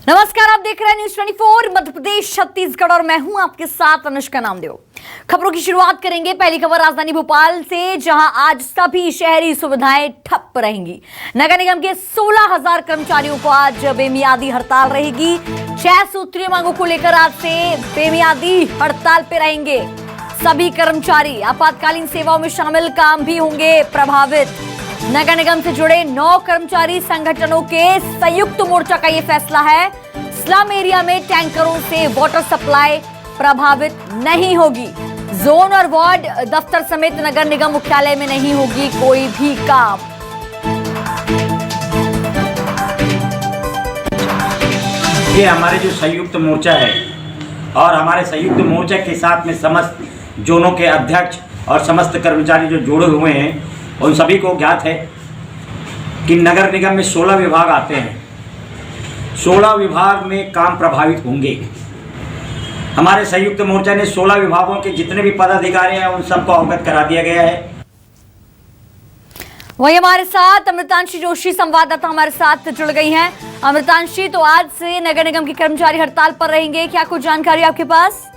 नमस्कार, आप देख रहे हैं न्यूज़ 24 मध्य प्रदेश छत्तीसगढ़ और मैं हूं आपके साथ अनुष्का नामदेव। खबरों की शुरुआत करेंगे। पहली खबर राजधानी भोपाल से, जहां आज सभी शहरी सुविधाएं ठप रहेंगी। नगर निगम के 16,000 कर्मचारियों को आज बेमियादी हड़ताल रहेगी। 6 सूत्रीय मांगों को लेकर आज से बेमियादी हड़ताल पे रहेंगे सभी कर्मचारी। आपातकालीन सेवाओं में शामिल काम भी होंगे प्रभावित। नगर निगम से जुड़े 9 कर्मचारी संगठनों के संयुक्त मोर्चा का यह फैसला है। स्लम एरिया में टैंकरों से वाटर सप्लाई प्रभावित नहीं होगी। जोन और वार्ड दफ्तर समेत नगर निगम मुख्यालय में नहीं होगी कोई भी काम। ये हमारे जो संयुक्त मोर्चा है और हमारे संयुक्त मोर्चा के साथ में समस्त जोनों के अध्यक्ष और समस्त कर्मचारी जो जुड़े हुए हैं, उन सभी को ज्ञात है कि नगर निगम में 16 विभाग आते हैं। 16 विभाग में काम प्रभावित होंगे। हमारे संयुक्त मोर्चा ने 16 विभागों के जितने भी पदाधिकारी हैं उन सबको अवगत करा दिया गया है। वही हमारे साथ अमृतांशी जोशी संवाददाता हमारे साथ जुड़ गई हैं। अमृतांशी, तो आज से नगर निगम के कर्मचारी हड़ताल पर रहेंगे, क्या कुछ जानकारी आपके पास?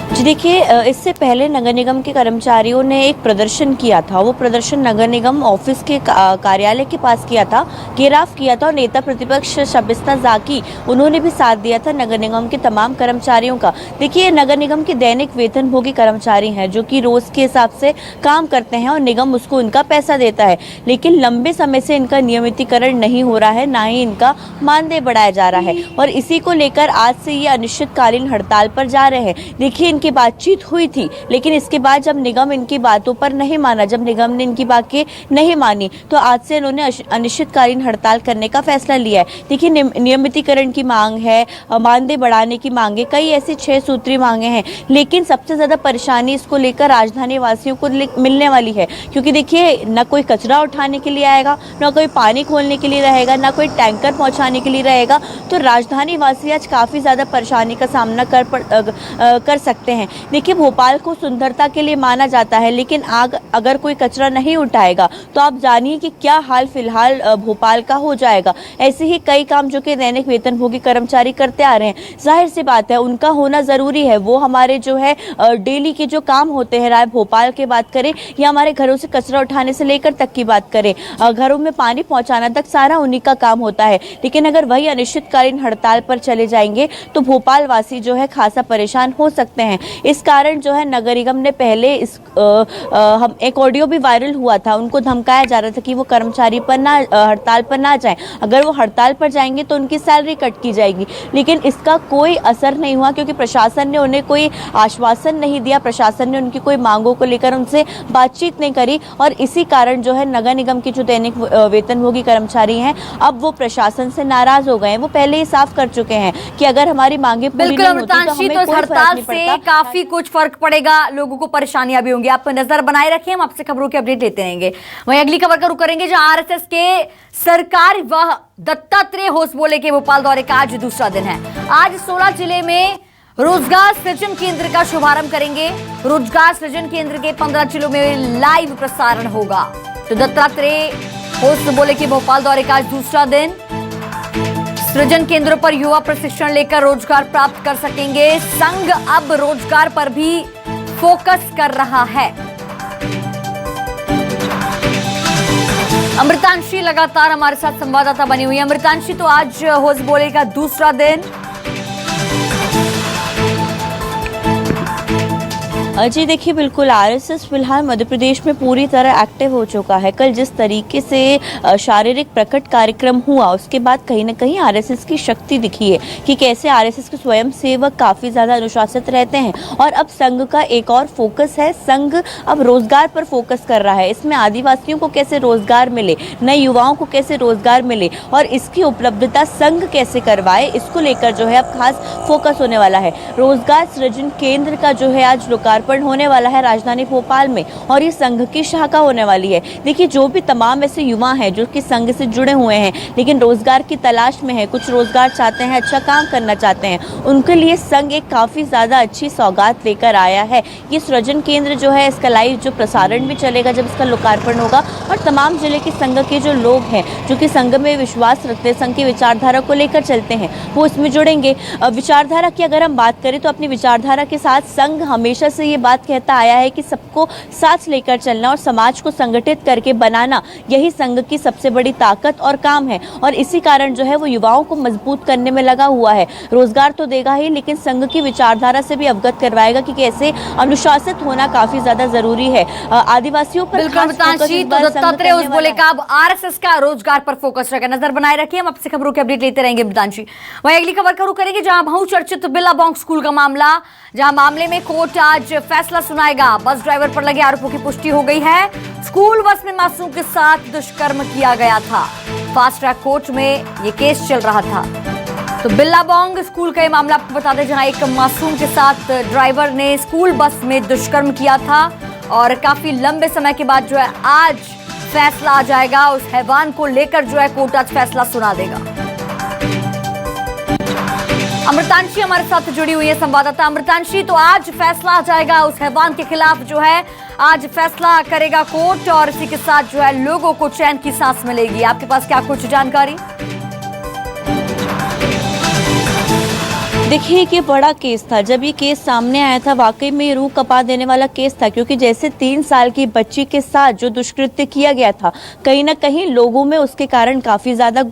जी देखिए, इससे पहले नगर निगम के कर्मचारियों ने एक प्रदर्शन किया था। वो प्रदर्शन नगर निगम ऑफिस के कार्यालय के पास किया था, घेराव किया था और नेता प्रतिपक्ष शबिस्ता जाकी उन्होंने भी साथ दिया था नगर निगम के तमाम कर्मचारियों का। देखिए, नगर निगम के दैनिक वेतनभोगी कर्मचारी हैं जो कि रोज के हिसाब से काम करते हैं और निगम उसको उनका पैसा देता है, लेकिन लंबे समय से इनका नियमितीकरण नहीं हो रहा है, ना ही इनका मानदेय बढ़ाया जा रहा है और इसी को लेकर आज से ये अनिश्चितकालीन हड़ताल पर जा रहे हैं। देखिए, इनकी बातचीत हुई थी, लेकिन इसके बाद जब निगम इनकी बातों पर नहीं माना, जब निगम ने इनकी बातें नहीं मानी, तो आज से इन्होंने अनिश्चितकालीन हड़ताल करने का फैसला लिया है। देखिए, नियमितीकरण की मांग है, मानदेय बढ़ाने की मांग है, कई ऐसी 6 सूत्री मांगे हैं, लेकिन सबसे ज्यादा परेशानी इसको लेकर राजधानी वासियों को मिलने वाली है, क्योंकि देखिए, न कोई कचरा उठाने के लिए आएगा, न कोई पानी खोलने के लिए रहेगा, न कोई टैंकर पहुंचाने के लिए रहेगा। तो राजधानी वासी आज काफी ज्यादा परेशानी का सामना कर सकते हैं। देखिए, भोपाल को सुंदरता के लिए माना जाता है, लेकिन अगर कोई कचरा नहीं उठाएगा तो आप जानिए कि क्या हाल फिलहाल भोपाल का हो जाएगा। ऐसे ही कई काम जो कि दैनिक वेतनभोगी कर्मचारी करते आ रहे हैं, जाहिर सी बात है उनका होना जरूरी है। वो हमारे जो है डेली के जो काम होते हैं, राय भोपाल की बात करें या हमारे घरों से कचरा उठाने से लेकर तक की बात करें, घरों में पानी पहुंचाना तक सारा उन्हीं का काम होता है। लेकिन अगर वही अनिश्चितकालीन हड़ताल पर चले जाएंगे तो भोपाल वासी जो है खासा परेशान हो सकते हैं। इस कारण जो है नगर निगम ने पहले हम एक ऑडियो भी वायरल हुआ था, उनको धमकाया जा रहा था कि वो कर्मचारी पर हड़ताल पर ना जाएं, अगर वो हड़ताल पर जाएंगे तो उनकी सैलरी कट की जाएगी। लेकिन इसका कोई असर नहीं हुआ, क्योंकि प्रशासन ने उन्हें कोई आश्वासन नहीं दिया, प्रशासन ने उनकी कोई मांगों को लेकर उनसे बातचीत नहीं करी और इसी कारण जो है नगर निगम के जो दैनिक वेतनभोगी कर्मचारी हैं, अब वो प्रशासन से नाराज हो गए हैं। वो पहले ही साफ कर चुके हैं कि अगर हमारी मांगे पूरी नहीं होती तो हमें कोई फर्क नहीं पड़ता। काफी कुछ फर्क पड़ेगा, लोगों को परेशानियां भी होंगी। आप नजर बनाए रखिए, हम आपसे खबरों की अपडेट लेते रहेंगे। वहीं अगली खबर का रुख करेंगे, जहां आरएसएस के सरकार वह दत्तात्रेय होसबोले के भोपाल दौरे का आज दूसरा दिन है। आज 16 जिले में रोजगार सृजन केंद्र का शुभारंभ करेंगे। रोजगार सृजन केंद्र के 15 जिलों में लाइव प्रसारण होगा। तो दत्तात्रेय होसबोले के भोपाल दौरे का आज दूसरा दिन। सृजन केंद्रों पर युवा प्रशिक्षण लेकर रोजगार प्राप्त कर सकेंगे। संघ अब रोजगार पर भी फोकस कर रहा है। अमृतांशी लगातार हमारे साथ संवाददाता बनी हुई है। अमृतांशी, तो आज होसबोले का दूसरा दिन। जी देखिए, बिल्कुल आरएसएस फिलहाल मध्य प्रदेश में पूरी तरह एक्टिव हो चुका है। कल जिस तरीके से शारीरिक प्रकट कार्यक्रम हुआ, उसके बाद कहीं ना कहीं आरएसएस की शक्ति दिखी है कि कैसे आरएसएस के स्वयं सेवक काफ़ी ज़्यादा अनुशासित रहते हैं। और अब संघ का एक और फोकस है, संघ अब रोजगार पर फोकस कर रहा है। इसमें आदिवासियों को कैसे रोजगार मिले, नए युवाओं को कैसे रोजगार मिले और इसकी उपलब्धता संघ कैसे करवाए, इसको लेकर जो है अब खास फोकस होने वाला है। रोजगार सृजन केंद्र का जो है आज लोकार्पण लोकार्पण होने वाला है राजधानी भोपाल में, और ये संघ की शाखा होने वाली है। देखिए, जो भी तमाम ऐसे युवा हैं जो कि संघ से जुड़े हुए हैं लेकिन रोजगार की तलाश में है, कुछ रोजगार चाहते हैं, अच्छा काम करना चाहते हैं, उनके लिए संघ एक काफ़ी ज़्यादा अच्छी सौगात लेकर आया है। ये सृजन केंद्र जो है, इसका लाइव जो प्रसारण भी चलेगा जब इसका लोकार्पण होगा, और तमाम जिले के संघ के जो लोग हैं जो कि संघ में विश्वास रखते हैं, संघ की विचारधारा को लेकर चलते हैं, वो इसमें जुड़ेंगे। विचारधारा की अगर हम बात करें तो अपनी विचारधारा के साथ संघ हमेशा से ये बात कहता आया है कि सबको साथ लेकर चलना और समाज को संगठित करके बनाना, यही संघ की सबसे बड़ी ताकत और काम है। और इसी कारण जो है वो युवाओं को मजबूत करने में लगा हुआ है। रोजगार तो देगा ही, लेकिन संघ की विचारधारा से भी अवगत करवाएगा कि कैसे अनुशासित होना काफी ज्यादा जरूरी है। आदिवासियों पर बिल्कुल मितांशी, तो दत्तात्रेय उस बोले का अब आरएसएस का रोजगार पर फोकस रहेगा। नजर बनाए रखिए, हम आपसे खबरों की अपडेट लेते रहेंगे मितांशी। वहीं अगली खबर शुरू करेंगे जहां बहुचर्चित बिल्लाबोंग स्कूल का मामला, जहां मामले में कोर्ट आज फैसला सुनाएगा। बस ड्राइवर पर लगे आरोपों की पुष्टि हो गई है। स्कूल बस में मासूम के साथ दुष्कर्म किया गया था। फास्ट ट्रैक कोर्ट में ये केस चल रहा था। तो बिल्लाबोंग स्कूल का ये मामला आपको बता दें, जहां एक मासूम के साथ ड्राइवर ने स्कूल बस में दुष्कर्म किया था, और काफी लंबे समय के बाद जो है आज फैसला आ जाएगा। उस हैवान को लेकर जो है कोर्ट आज फैसला सुना देगा। अमृतांशी हमारे साथ जुड़ी हुई है संवाददाता। अमृतांशी, तो आज फैसला आ जाएगा उस हैवान के खिलाफ, जो है आज फैसला करेगा कोर्ट, और इसी के साथ जो है लोगों को चैन की सांस मिलेगी। आपके पास क्या कुछ जानकारी? देखिए, ये बड़ा केस था। जब ये केस सामने आया था, वाकई में रूह कपा देने वाला केस था, क्योंकि जैसे 3 साल की बच्ची के साथ जो दुष्कृत्य किया गया था, कहीं ना कहीं लोगों में उसके कारण काफी ज्यादा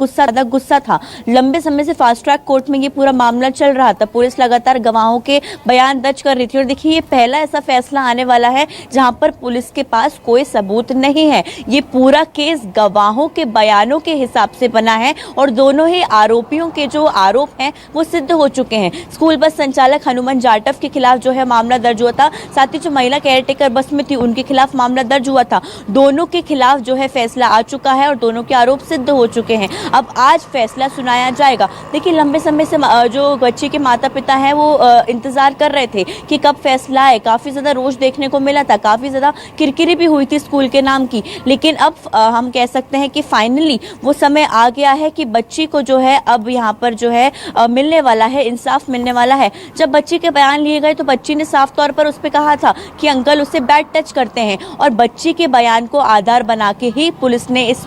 गुस्सा था। लंबे समय से फास्ट ट्रैक कोर्ट में ये पूरा मामला चल रहा था। पुलिस लगातार गवाहों के बयान दर्ज कर रही थी, और देखिए, ये पहला ऐसा फैसला आने वाला है जहां पर पुलिस के पास कोई सबूत नहीं है। ये पूरा केस गवाहों के बयानों के हिसाब से बना है, और दोनों ही आरोपियों के जो आरोप हैं वो सिद्ध हो चुके हैं। स्कूल बस संचालक हनुमान जाटव के खिलाफ जो है मामला दर्ज हुआ था, साथ ही जो महिला केयरटेकर बस में थी उनके खिलाफ मामला दर्ज हुआ था। दोनों के खिलाफ जो है फैसला आ चुका है, और दोनों के आरोप सिद्ध हो चुके हैं। अब आज फैसला सुनाया जाएगा। देखिए, लंबे समय से जो बच्ची के माता पिता हैं वो इंतजार कर रहे थे कि कब फैसला आए। काफी ज्यादा रोष देखने को मिला था, काफी ज्यादा किरकिरी भी हुई थी स्कूल के नाम की, लेकिन अब हम कह सकते हैं कि फाइनली वो समय आ गया है कि बच्ची को जो है अब यहाँ पर जो है मिलने वाला है, इंसाफ मिलने वाला है। जब बच्ची के बयान लिए गए तो बच्ची ने साफ तौर पर उस पर कहा था कि अंकल उससे बैड टच करते हैं, और बच्ची के बयान को आधार बना के ही पुलिस ने इस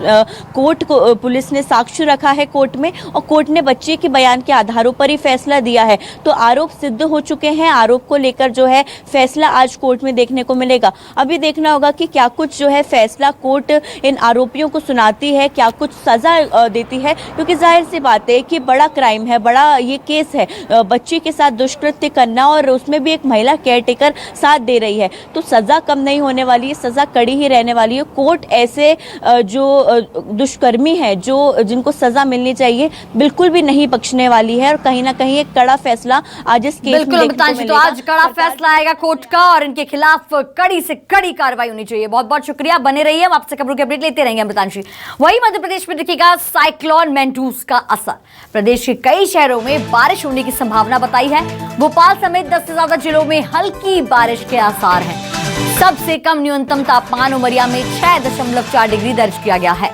पुलिस ने साक्ष्य रखा है कोर्ट में, और कोर्ट ने बच्ची के बयान के आधारों पर ही फैसला दिया है। तो आरोप सिद्ध हो चुके हैं। आरोप को लेकर जो है फैसला आज कोर्ट में देखने को मिलेगा। अभी देखना होगा कि क्या कुछ जो है फैसला कोर्ट इन आरोपियों को सुनाती है, क्या कुछ सजा देती है, क्योंकि जाहिर सी बात है कि बड़ा क्राइम है, बड़ा ये केस है, बच्ची के साथ दुष्कृत्य करना, और उसमें भी एक महिला केयरटेकर साथ दे रही है। तो सजा कम नहीं होने वाली है, सजा कड़ी ही रहने वाली है। कोर्ट ऐसे जो दुष्कर्मी है, जो जिनको सजा मिलनी चाहिए, बिल्कुल भी नहीं बख्शने वाली है, और कहीं ना कहीं एक कड़ा फैसला आज इस केस में देखने को मिलेगा। तो आज कड़ा फैसला आएगा कोर्ट का, और इनके खिलाफ कड़ी से कड़ी कार्रवाई होनी चाहिए। बहुत बहुत शुक्रिया, बने रहिए, हम आपसे खबरों की अपडेट लेते रहेंगे अमृतांशी। वही मध्य प्रदेश में दिखेगा साइक्लोन मेंटूस का असर। प्रदेश के कई शहरों में बारिश होने की संभावना बताई है। भोपाल समेत 10 से ज्यादा जिलों में हल्की बारिश के आसार हैं। सबसे कम न्यूनतम तापमान उमरिया में 6.4 डिग्री दर्ज किया गया है।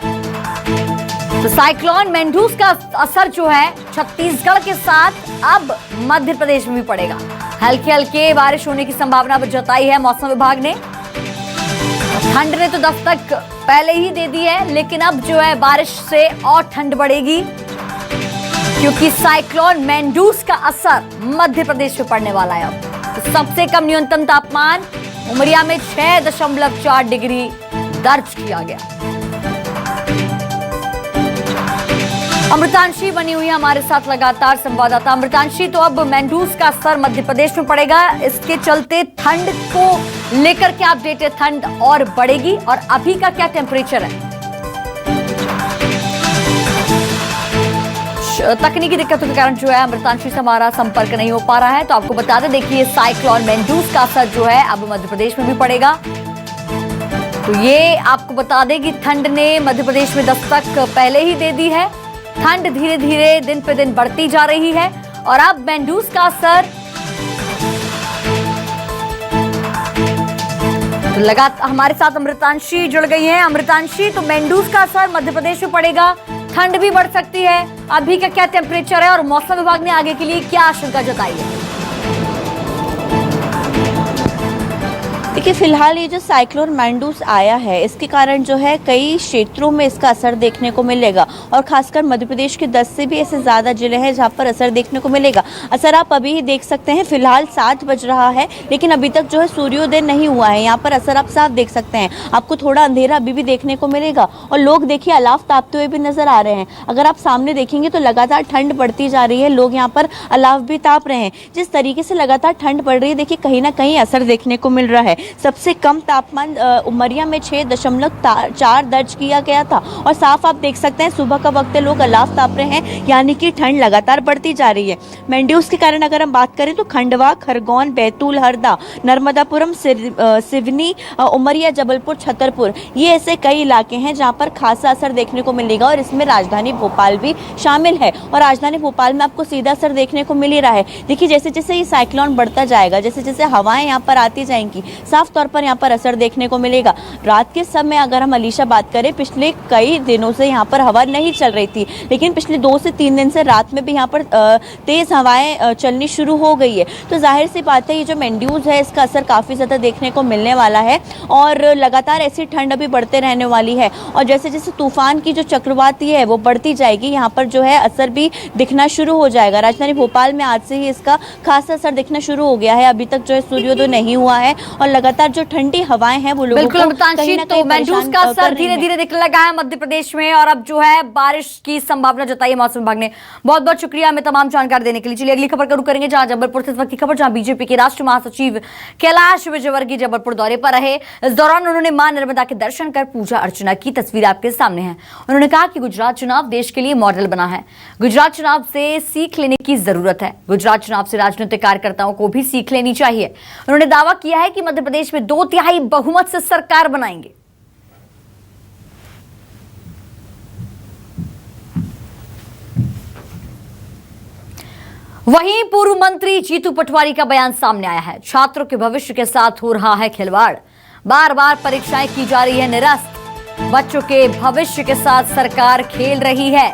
तो साइक्लोन मेंटूस का असर जो है छत्तीसगढ़ के साथ अब मध्य प्रदेश में भी पड़ेगा। हल्के हल्के बारिश होने की संभावना जताई है मौसम विभाग ने। ठंड ने तो दस्तक पहले ही दे दी है, लेकिन अब जो है बारिश से और ठंड बढ़ेगी, क्योंकि साइक्लोन मेंटूस का असर मध्य प्रदेश में पड़ने वाला है। अब तो सबसे कम न्यूनतम तापमान उमरिया में 6.4 डिग्री दर्ज किया गया। अमृतांशी बनी हुई है हमारे साथ लगातार संवाददाता। अमृतांशी, तो अब मेंटूस का असर मध्य प्रदेश में पड़ेगा, इसके चलते ठंड को लेकर क्या अपडेट है? ठंड और बढ़ेगी, और अभी का क्या टेम्परेचर है? तकनीकी दिक्कतों के कारण जो है अमृतांशी से हमारा संपर्क नहीं हो पा रहा है, तो आपको बता दें, देखिए साइक्लोन मेंटूस का असर जो है अब मध्य प्रदेश में भी पड़ेगा। तो ये आपको बता दें कि ठंड ने मध्य प्रदेश में दस्तक पहले ही दे दी है। ठंड धीरे धीरे दिन पे दिन बढ़ती जा रही है, और अब मेंटूस का असर तो लगातार हमारे साथ अमृतांशी जुड़ गई हैं। अमृतांशी, तो मेंडूस का असर मध्य प्रदेश में पड़ेगा, ठंड भी बढ़ सकती है, अभी का क्या टेम्परेचर है और मौसम विभाग ने आगे के लिए क्या आशंका जताई है? देखिए, फिलहाल ये जो साइक्लोन मैंडूस आया है, इसके कारण जो है कई क्षेत्रों में इसका असर देखने को मिलेगा और खासकर मध्य प्रदेश के 10 से भी ऐसे ज़्यादा जिले हैं जहां पर असर देखने को मिलेगा। असर आप अभी ही देख सकते हैं, फिलहाल 7 बज रहा है लेकिन अभी तक जो है सूर्योदय नहीं हुआ है। यहाँ पर असर आप साफ देख सकते हैं, आपको थोड़ा अंधेरा अभी भी देखने को मिलेगा और लोग देखिए अलाव तापते हुए भी नजर आ रहे हैं। अगर आप सामने देखेंगे तो लगातार ठंड बढ़ती जा रही है, लोग यहाँ पर अलाव भी ताप रहे हैं। जिस तरीके से लगातार ठंड बढ़ रही है, देखिए कहीं ना कहीं असर देखने को मिल रहा है। सबसे कम तापमान उमरिया में 6.4 दर्ज किया गया था और साफ आप देख सकते हैं सुबह का वक्त लोग अलाव ताप रहे हैं, यानी कि ठंड लगातार बढ़ती जा रही है। मैंड्यूस के कारण अगर हम बात करें तो खंडवा, खरगोन, बैतूल, हरदा, नर्मदापुरम, सिवनी, उमरिया, जबलपुर, छतरपुर, ये ऐसे कई इलाके हैं जहां पर खासा असर देखने को मिलेगा और इसमें राजधानी भोपाल भी शामिल है। और राजधानी भोपाल में आपको सीधा असर देखने को मिल ही रहा है। देखिए जैसे जैसे ये साइक्लोन बढ़ता जाएगा, जैसे जैसे हवाएं यहाँ पर आती जाएंगी, साफ तौर पर यहाँ पर असर देखने को मिलेगा। रात के समय अगर हम अलीशा बात करें, पिछले कई दिनों से यहाँ पर हवा नहीं चल रही थी, लेकिन पिछले 2 से 3 दिन से रात में भी यहाँ पर तेज हवाएं चलनी शुरू हो गई है। तो जाहिर सी बात है ये जो मैंड्यूस है इसका असर काफ़ी ज़्यादा देखने को मिलने वाला है और लगातार ऐसी ठंड अभी बढ़ते रहने वाली है। और जैसे जैसे तूफान की जो चक्रवाती है वो बढ़ती जाएगी, यहाँ पर जो है असर भी दिखना शुरू हो जाएगा। राजधानी भोपाल में आज से ही इसका खासा असर दिखना शुरू हो गया है। अभी तक जो है सूर्योदय नहीं हुआ है और लगातार जो ठंडी हवाएं हैं वो लोगों को कहीं ना कहीं मैंडूस का असर धीरे धीरे दिखने लगा है मध्य प्रदेश में और अब जो है बारिश की संभावना जताई है मौसम विभाग ने। बहुत बहुत शुक्रिया हमें तमाम जानकारी देने के लिए। चलिए अगली खबर का रुख करेंगे जहां जबलपुर से इस वक्त की खबर, जहां बीजेपी के राष्ट्रीय महासचिव कैलाश विजयवर्गीय जबलपुर दौरे पर रहे। इस दौरान उन्होंने मां नर्मदा के दर्शन कर पूजा अर्चना की। तस्वीर आपके सामने है। उन्होंने कहा कि गुजरात चुनाव देश के लिए मॉडल बना है, गुजरात चुनाव से सीख लेने की जरूरत है, गुजरात चुनाव से राजनीतिक कार्यकर्ताओं को भी सीख लेनी चाहिए। उन्होंने दावा किया है कि मध्य प्रदेश में 2/3 बहुमत से सरकार बनाएंगे। वहीं पूर्व मंत्री जीतू पटवारी का बयान सामने आया है। छात्रों के भविष्य के साथ हो रहा है खिलवाड़, बार बार परीक्षाएं की जा रही है निरस्त, बच्चों के भविष्य के साथ सरकार खेल रही है।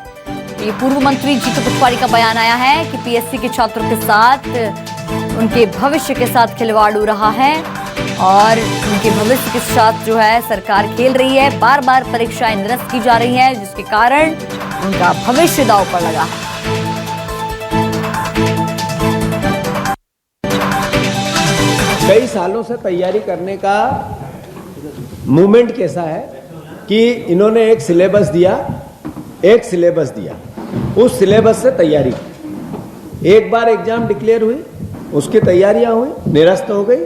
ये पूर्व मंत्री जीतू पटवारी का बयान आया है कि पीएससी के छात्रों के साथ, उनके भविष्य के साथ खिलवाड़ हो रहा है और उनके भविष्य के साथ जो है सरकार खेल रही है। बार बार परीक्षाएं निरस्त की जा रही हैं जिसके कारण उनका भविष्य दांव पर लगा है। कई सालों से तैयारी करने का मूवमेंट कैसा है कि इन्होंने एक सिलेबस दिया, उस सिलेबस से तैयारी की। एक बार एग्जाम डिक्लेयर हुई, उसकी तैयारियां हुई, निरस्त हो गई,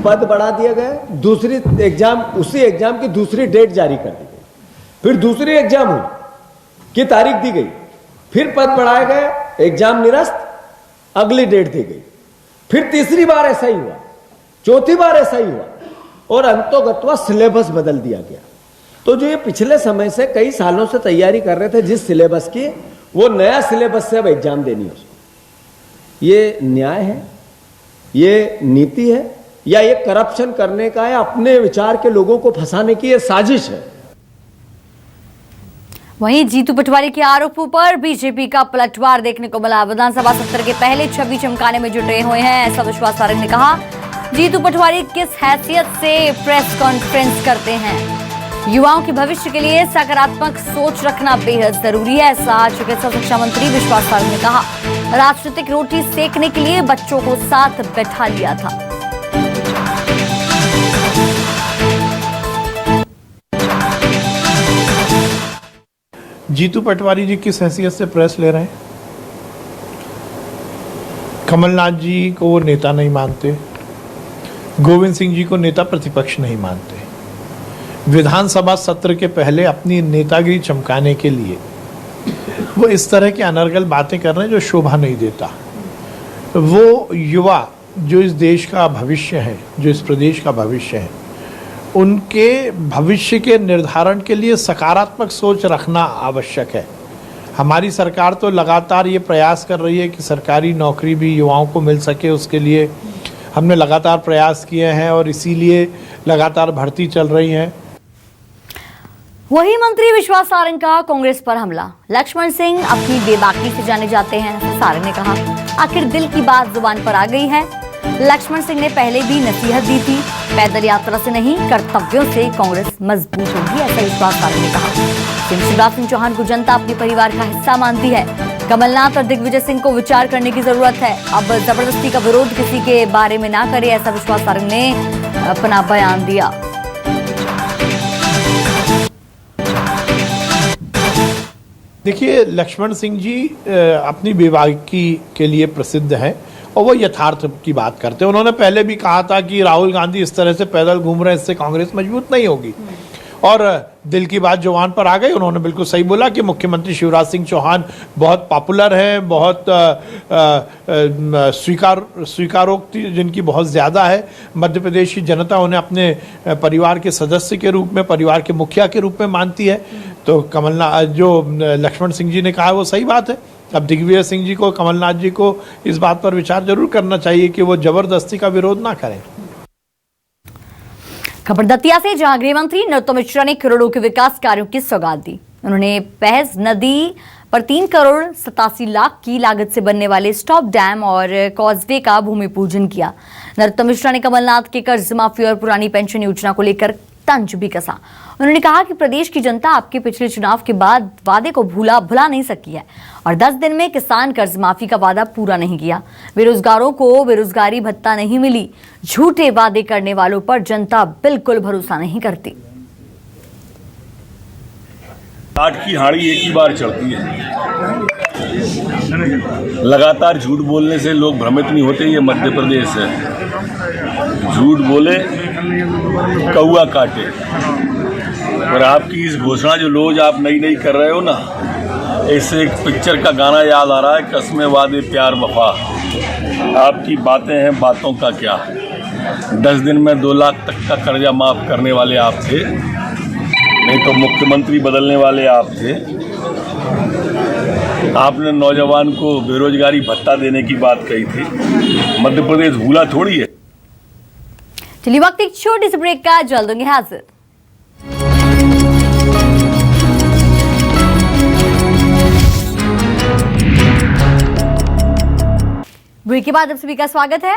पद बढ़ा दिया गया, दूसरी एग्जाम, उसी एग्जाम की दूसरी डेट जारी कर दी गई, फिर दूसरी एग्जाम हुई की तारीख दी गई, फिर पद बढ़ाया गया, एग्जाम निरस्त, अगली डेट दी गई, फिर तीसरी बार ऐसा ही हुआ, चौथी बार ऐसा ही हुआ और अंतोगत्वा सिलेबस बदल दिया गया। तो जो ये पिछले समय से कई सालों से तैयारी कर रहे थे जिस सिलेबस की, वो नया सिलेबस से अब एग्जाम देनी है उसको। ये न्याय है, ये नीति है या ये करप्शन करने का है, अपने विचार के लोगों को फंसाने की ये साजिश है। वहीं जीतू पटवारी के आरोपों पर बीजेपी का पलटवार देखने को मिला। विधानसभा सत्र के पहले छवि चमकाने में जुटे हुए हैं, ऐसा विश्वास सारंग ने कहा। जीतू पटवारी किस हैसियत से प्रेस कॉन्फ्रेंस करते हैं? युवाओं के भविष्य के लिए सकारात्मक सोच रखना बेहद जरूरी है, ऐसा चिकित्सा शिक्षा मंत्री विश्वास सारंग ने कहा। राजनीतिक रोटी सेकने के लिए बच्चों को साथ बैठा लिया था। जीतू पटवारी जी किस हैसियत से प्रेस ले रहे हैं? कमलनाथ जी को वो नेता नहीं मानते, गोविंद सिंह जी को नेता प्रतिपक्ष नहीं मानते। विधानसभा सत्र के पहले अपनी नेतागिरी चमकाने के लिए वो इस तरह की अनर्गल बातें कर रहे हैं जो शोभा नहीं देता। वो युवा जो इस देश का भविष्य है, जो इस प्रदेश का भविष्य है, उनके भविष्य के निर्धारण के लिए सकारात्मक सोच रखना आवश्यक है। हमारी सरकार तो लगातार ये प्रयास कर रही है कि सरकारी नौकरी भी युवाओं को मिल सके, उसके लिए हमने लगातार प्रयास किए हैं और इसीलिए लगातार भर्ती चल रही है। वही मंत्री विश्वास सारंग का कांग्रेस पर हमला। लक्ष्मण सिंह अपनी बेबाकी से जाने जाते हैं। सारंग ने कहा, आखिर दिल की बात जुबान पर आ गई है। लक्ष्मण सिंह ने पहले भी नसीहत दी थी, पैदल यात्रा से नहीं कर्तव्यों से कांग्रेस मजबूत होगी, ऐसा विश्वास सारंग ने कहा। शिवराज सिंह चौहान को जनता अपने परिवार का हिस्सा मानती है। कमलनाथ और दिग्विजय सिंह को विचार करने की जरूरत है। अब जबरदस्ती का विरोध किसी के बारे में ना करे, ऐसा विश्वास सारंग ने अपना बयान दिया। देखिए, लक्ष्मण सिंह जी अपनी बेबाकी के लिए प्रसिद्ध हैं और वो यथार्थ की बात करते हैं। उन्होंने पहले भी कहा था कि राहुल गांधी इस तरह से पैदल घूम रहे हैं, इससे कांग्रेस मजबूत नहीं होगी, और दिल की बात जुबान पर आ गई। उन्होंने बिल्कुल सही बोला कि मुख्यमंत्री शिवराज सिंह चौहान बहुत पॉपुलर हैं, बहुत स्वीकारोक्ति जिनकी बहुत ज़्यादा है। मध्य प्रदेश की जनता उन्हें अपने परिवार के सदस्य के रूप में, परिवार के मुखिया के रूप में मानती है। तो कमलनाथ, जो लक्ष्मण सिंह जी ने कहा, वो सही बात है। अब दिग्विजय सिंह जी को, कमलनाथ जी को इस बात पर विचार जरूर करना चाहिए कि वो जबरदस्ती का विरोध ना करें। खबर दतिया से, जहां गृह मंत्री नरोत्तम मिश्रा ने करोड़ों के विकास कार्यों की सौगात दी। उन्होंने पहज नदी पर 3 करोड़ 87 लाख की लागत से बनने वाले स्टॉप डैम और कॉजवे का भूमि पूजन किया। नरोत्तम मिश्रा ने कमलनाथ के कर्ज माफी और पुरानी पेंशन योजना को लेकर तंज भी कसा। उन्होंने कहा कि प्रदेश की जनता आपके पिछले चुनाव के बाद वादे को भुला नहीं सकी है और 10 दिन में किसान कर्ज माफी का वादा पूरा नहीं किया। बेरोजगारों को बेरोजगारी भत्ता नहीं मिली। झूठे वादे करने वालों पर जनता बिल्कुल भरोसा नहीं करती। आठ की हाड़ी एक ही बार चढ़ती है। लगातार झूठ बोलने से लोग भ्रमित नहीं होते। ये मध्य प्रदेश है, झूठ बोले कौआ काटे। और आपकी इस घोषणा जो रोज आप नई नई कर रहे हो ना, इससे एक पिक्चर का गाना याद आ रहा है, कसमें वादे प्यार वफा। आपकी बातें हैं, बातों का क्या। 10 दिन में 2 लाख तक का कर्जा माफ करने वाले आप थे, नहीं तो मुख्यमंत्री बदलने वाले आप थे। आपने नौजवान को बेरोजगारी भत्ता देने की बात कही थी। मध्य प्रदेश भूला थोड़ी है। चलिए, वक्त एक छोटे से ब्रेक का, जल्द होंगे हाजिर। ब्रेक के बाद आप सभी का स्वागत है।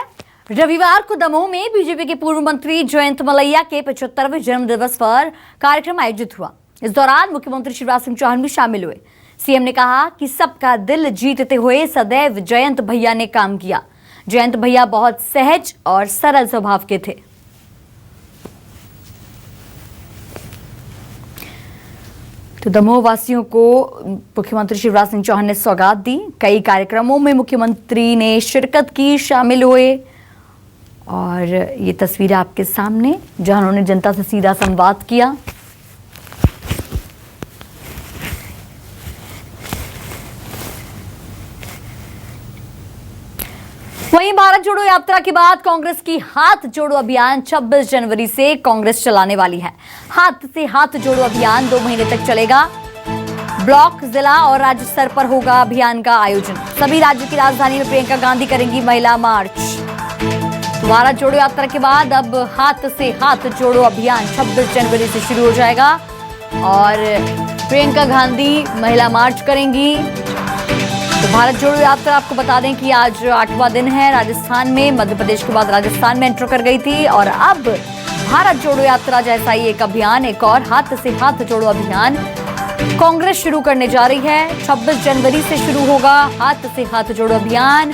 रविवार को दमोह में बीजेपी के पूर्व मंत्री जयंत मलैया के 75वें जन्मदिवस पर कार्यक्रम आयोजित हुआ। इस दौरान मुख्यमंत्री शिवराज सिंह चौहान भी शामिल हुए। सीएम ने कहा कि सबका दिल जीतते हुए सदैव जयंत भैया ने काम किया। जयंत भैया बहुत सहज और सरल स्वभाव के थे। तो दमोह वासियों को मुख्यमंत्री शिवराज सिंह चौहान ने सौगात दी। कई कार्यक्रमों में मुख्यमंत्री ने शिरकत की, शामिल हुए। और ये तस्वीर आपके सामने, जहां उन्होंने जनता से सीधा संवाद किया। वहीं भारत जोड़ो यात्रा के बाद कांग्रेस की हाथ जोड़ो अभियान 26 जनवरी से कांग्रेस चलाने वाली है। हाथ से हाथ जोड़ो अभियान 2 महीने तक चलेगा। ब्लॉक, जिला और राज्य स्तर पर होगा अभियान का आयोजन। सभी राज्य की राजधानी में प्रियंका गांधी करेंगी महिला मार्च। भारत जोड़ो यात्रा के बाद अब हाथ से हाथ जोड़ो अभियान 26 जनवरी से शुरू हो जाएगा और प्रियंका गांधी महिला मार्च करेंगी। तो भारत जोड़ो यात्रा, आपको बता दें कि आज 8वां दिन है। राजस्थान में, मध्य प्रदेश के बाद राजस्थान में एंटर कर गई थी और अब भारत जोड़ो यात्रा जैसा ही एक अभियान, एक और हाथ से हाथ जोड़ो अभियान कांग्रेस शुरू करने जा रही है। 26 जनवरी से शुरू होगा हाथ से हाथ जोड़ो अभियान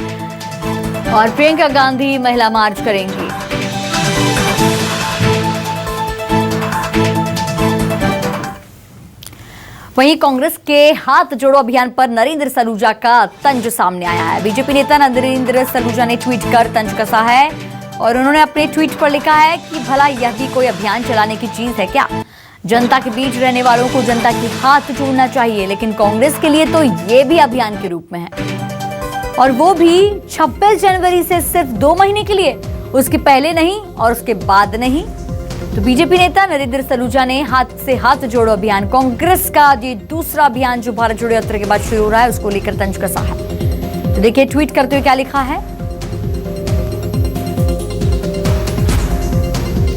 और प्रियंका गांधी महिला मार्च करेंगी। वहीं कांग्रेस के हाथ जोड़ो अभियान पर नरेंद्र सलूजा का तंज सामने आया है। बीजेपी नेता नरेंद्र सलूजा ने ट्वीट कर तंज कसा है और उन्होंने अपने ट्वीट पर लिखा है कि भला यह भी कोई अभियान चलाने की चीज है क्या? जनता के बीच रहने वालों को जनता के हाथ जोड़ना चाहिए, लेकिन कांग्रेस के लिए तो ये भी अभियान के रूप में है और वो भी 26 जनवरी से सिर्फ 2 महीने के लिए, उसके पहले नहीं और उसके बाद नहीं। तो बीजेपी नेता नरेंद्र सलूजा ने हाथ से हाथ जोड़ो अभियान, कांग्रेस का ये दूसरा अभियान जो भारत जोड़ो यात्रा के बाद शुरू हो रहा है, उसको लेकर तंज कसा है। तो देखिए ट्वीट करते हुए क्या लिखा है।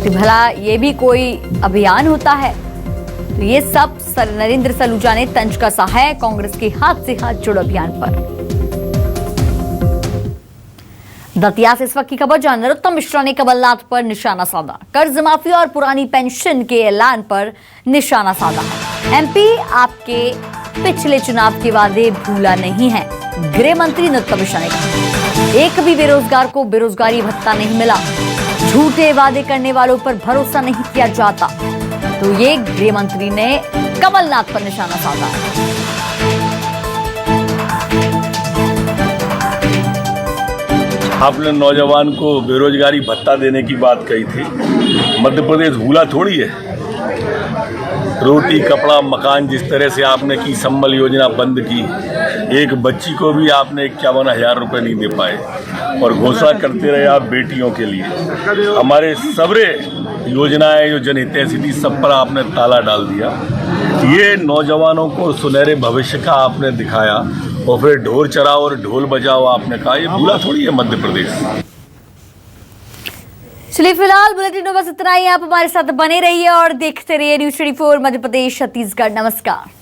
कि भला ये भी कोई अभियान होता है। तो ये सब नरेंद्र सलूजा ने तंज कसा है कांग्रेस के हाथ से हाथ जोड़ो अभियान पर। दतिया से इस वक्त की खबर, जहां नरोत्तम मिश्रा ने कमलनाथ पर निशाना साधा। कर्ज माफी और पुरानी पेंशन के ऐलान पर निशाना साधा। एमपी आपके पिछले चुनाव के वादे भूला नहीं है, गृह मंत्री नरोत्तम मिश्रा ने कहा। एक भी बेरोजगार को बेरोजगारी भत्ता नहीं मिला, झूठे वादे करने वालों पर भरोसा नहीं किया जाता। तो ये गृह मंत्री ने कमलनाथ पर निशाना साधा। आपने नौजवान को बेरोजगारी भत्ता देने की बात कही थी। मध्य प्रदेश भूला थोड़ी है। रोटी कपड़ा मकान जिस तरह से आपने की, संबल योजना बंद की, एक बच्ची को भी आपने 51,000 रुपये नहीं दे पाए और घोषणा करते रहे आप बेटियों के लिए। हमारे सबरे योजनाएं जो जनहितैषी थी सब पर आपने ताला डाल दिया। ये नौजवानों को सुनहरे भविष्य का आपने दिखाया और फिर ढोल चराओ और ढोल बजाओ आपने कहा। ये भूला थोड़ी है मध्य प्रदेश। चलिए फिलहाल बुलेटिन में बस इतना ही। आप हमारे साथ बने रहिए और देखते रहिए न्यूज़ 24 मध्य प्रदेश छत्तीसगढ़। नमस्कार।